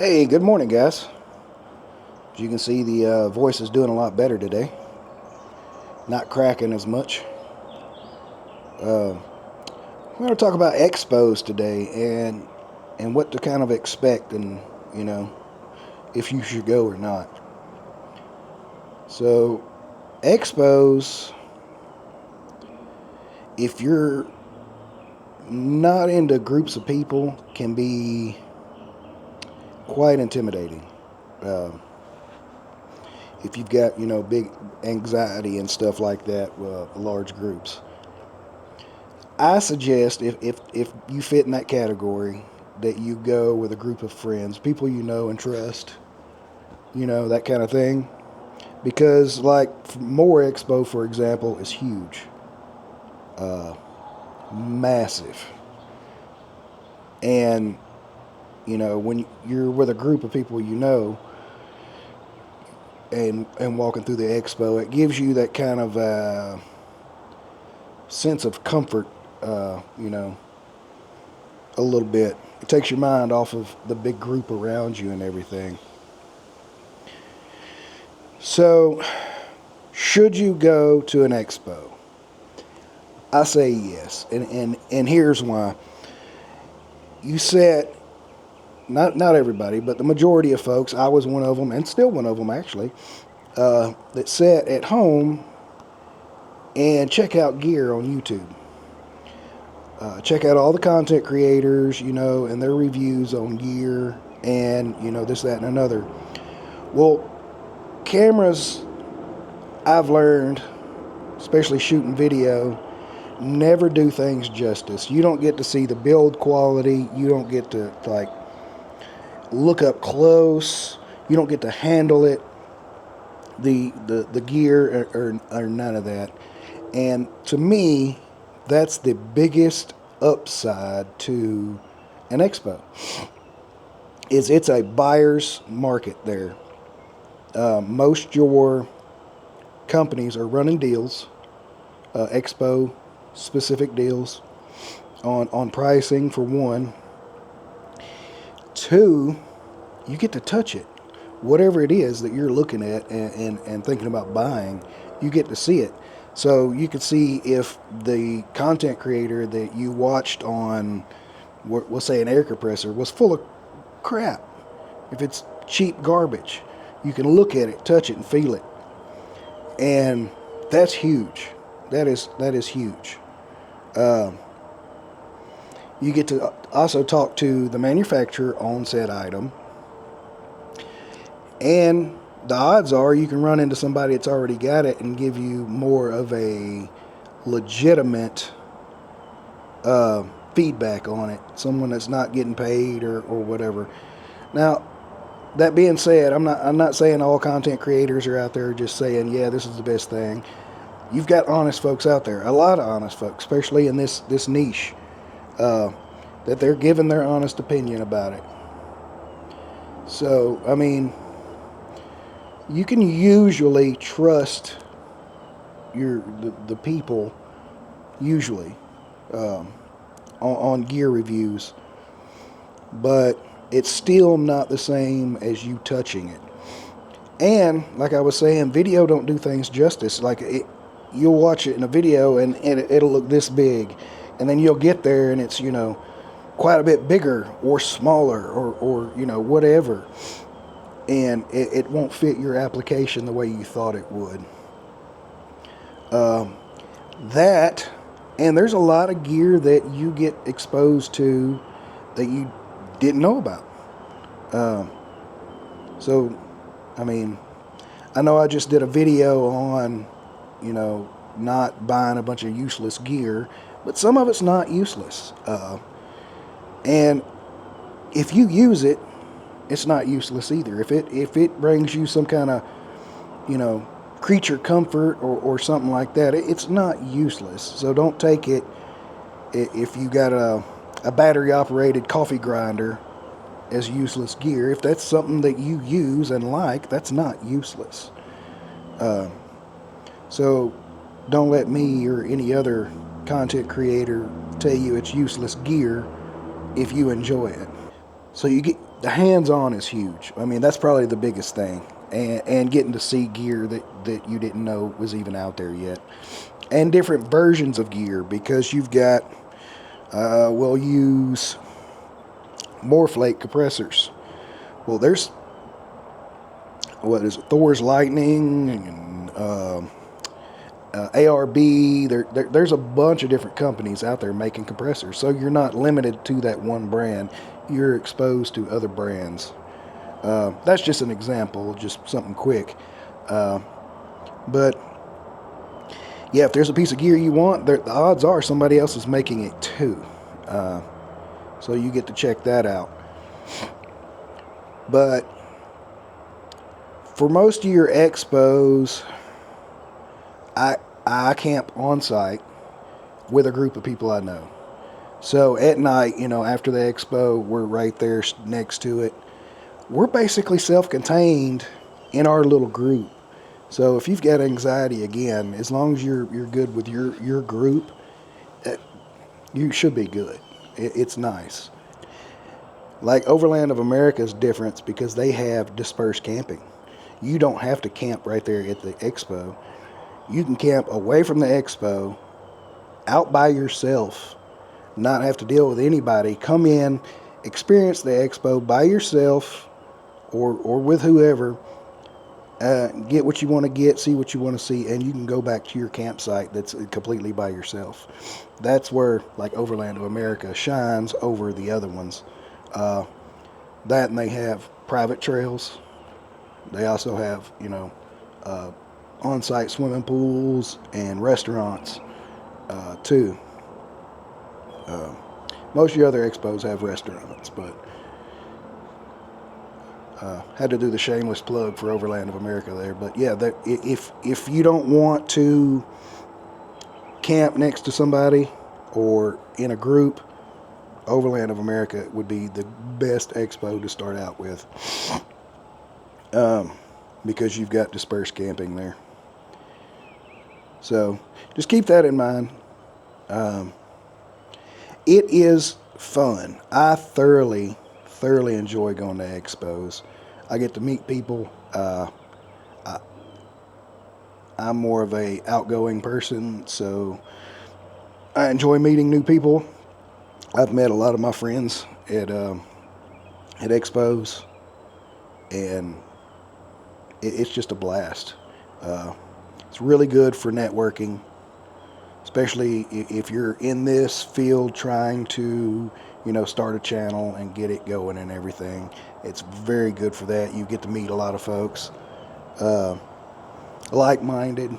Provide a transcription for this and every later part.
Hey, good morning, guys. As you can see, the voice is doing a lot better today. Not cracking as much. We're going to talk about expos today and what to kind of expect and, if you should go or not. So, expos, if you're not into groups of people, can be quite intimidating. If you've got, big anxiety and stuff like that, large groups. I suggest if you fit in that category, that you go with a group of friends, people you know and trust, that kind of thing. Because, like, More Expo, for example, is huge. Massive. And, when you're with a group of people and walking through the expo, it gives you that kind of sense of comfort, a little bit. It takes your mind off of the big group around you and everything. So, should you go to an expo? I say yes, and here's why. You set, not everybody, but the majority of folks, I was one of them, and still one of them actually, that sat at home and check out gear on YouTube. Check out all the content creators, and their reviews on gear and, this, that, and another. Well, cameras, I've learned, especially shooting video, never do things justice. You don't get to see the build quality. You don't get to, look up close. You don't get to handle it. The gear or none of that. And to me, that's the biggest upside to an expo. It's a buyer's market there. Most your companies are running deals, expo specific deals on pricing, for one. Two, you get to touch it. Whatever it is that you're looking at and thinking about buying, you get to see it. So you can see if the content creator that you watched on, we'll say, an air compressor was full of crap. If it's cheap garbage, you can look at it, touch it, and feel it. And that's huge. That is huge. You get to also talk to the manufacturer on said item. And the odds are you can run into somebody that's already got it and give you more of a legitimate feedback on it. Someone that's not getting paid or whatever. Now, that being said, I'm not saying all content creators are out there just saying, yeah, this is the best thing. You've got honest folks out there, a lot of honest folks, especially in this niche, that they're giving their honest opinion about it. So, I mean, you can usually trust the people, usually, on gear reviews, but it's still not the same as you touching it. And like I was saying, video don't do things justice. You'll watch it in a video and it'll look this big, and then you'll get there and it's quite a bit bigger or smaller or whatever, and it won't fit your application the way you thought it would. And there's a lot of gear that you get exposed to that you didn't know about. So, I mean, I know I just did a video on, not buying a bunch of useless gear, but some of it's not useless. And if you use it, it's not useless either. If it brings you some kind of, creature comfort or something like that, it's not useless. So don't take it, if you got a battery operated coffee grinder, as useless gear. If that's something that you use and like, that's not useless. So don't let me or any other content creator tell you it's useless gear if you enjoy it. So you the hands-on is huge. I mean, that's probably the biggest thing. And getting to see gear that you didn't know was even out there yet. And different versions of gear, because you've got, we'll use Morphlate compressors. Well, there's, what is it, Thor's Lightning, and ARB. There's a bunch of different companies out there making compressors. So you're not limited to that one brand. You're exposed to other brands. That's just an example, just something quick. But yeah, if there's a piece of gear you want, the odds are somebody else is making it too. So you get to check that out. But for most of your expos, I camp on site with a group of people I know. So at night, after the expo, we're right there next to it. We're basically self-contained in our little group. So if you've got anxiety, again, as long as you're good with your group, you should be good. It's nice. Like Overland of America is different because they have dispersed camping. You don't have to camp right there at the expo. You can camp away from the expo, out by yourself, not have to deal with anybody. Come in, experience the expo by yourself or with whoever. Get what you want to get, see what you want to see, and you can go back to your campsite that's completely by yourself. That's where, like, Overland of America shines over the other ones. That, and they have private trails. They also have, on-site swimming pools and restaurants, too. Most of your other expos have restaurants, but had to do the shameless plug for Overland of America there. But yeah, if you don't want to camp next to somebody or in a group, Overland of America would be the best expo to start out with, because you've got dispersed camping there. So just keep that in mind. It is fun. I thoroughly enjoy going to expos. I get to meet people. I'm more of a outgoing person, so I enjoy meeting new people. I've met a lot of my friends at expos, and it's just a blast. It's really good for networking, especially if you're in this field trying to, start a channel and get it going and everything. It's very good for that. You get to meet a lot of folks, like-minded,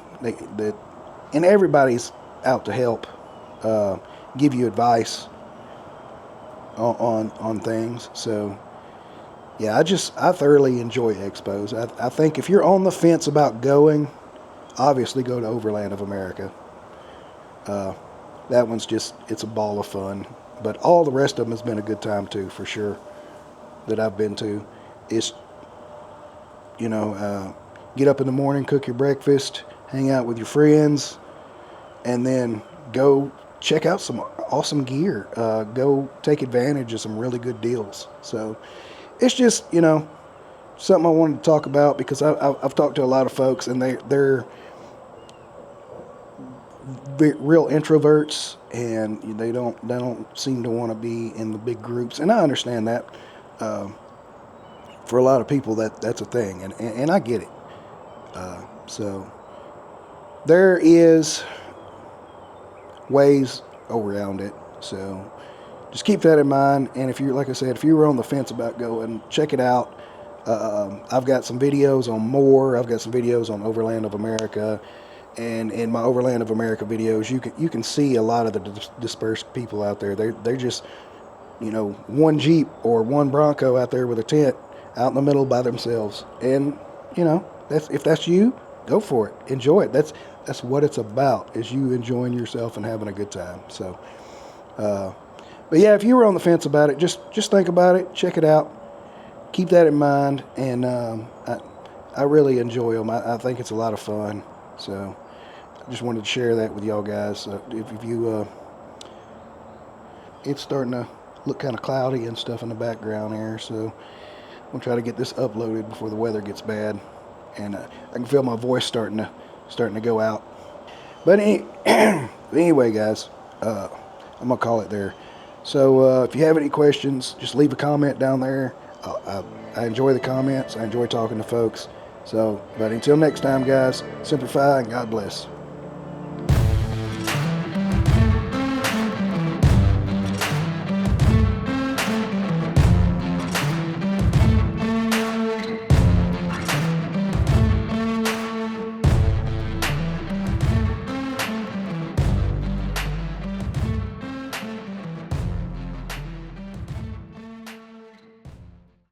and everybody's out to help, give you advice on things. So yeah, I thoroughly enjoy expos. I think if you're on the fence about going, obviously go to Overland of America. That one's it's a ball of fun. But all the rest of them has been a good time too, for sure, that I've been to. It's, get up in the morning, cook your breakfast, hang out with your friends, and then go check out some awesome gear. Go take advantage of some really good deals. So it's just, something I wanted to talk about, because I've talked to a lot of folks, and they're real introverts, and they don't seem to want to be in the big groups, and I understand that. For a lot of people, that's a thing, and I get it. So there is ways around it. So just keep that in mind. And if you're, like I said, if you were on the fence about going, check it out. I've got some videos on more. I've got some videos on Overland of America. And in my Overland of America videos, you can see a lot of the dispersed people out there. They're just, one Jeep or one Bronco out there with a tent out in the middle by themselves. And, if that's you, go for it. Enjoy it. That's what it's about, is you enjoying yourself and having a good time. So, but yeah, if you were on the fence about it, just think about it. Check it out. Keep that in mind. And I really enjoy them. I think it's a lot of fun. So I just wanted to share that with y'all guys. If you, it's starting to look kind of cloudy and stuff in the background here. So I'm gonna try to get this uploaded before the weather gets bad, and I can feel my voice starting to go out. But anyway, guys, I'm gonna call it there. So if you have any questions, just leave a comment down there. I enjoy the comments. I enjoy talking to folks. So, but until next time, guys, simplify and God bless.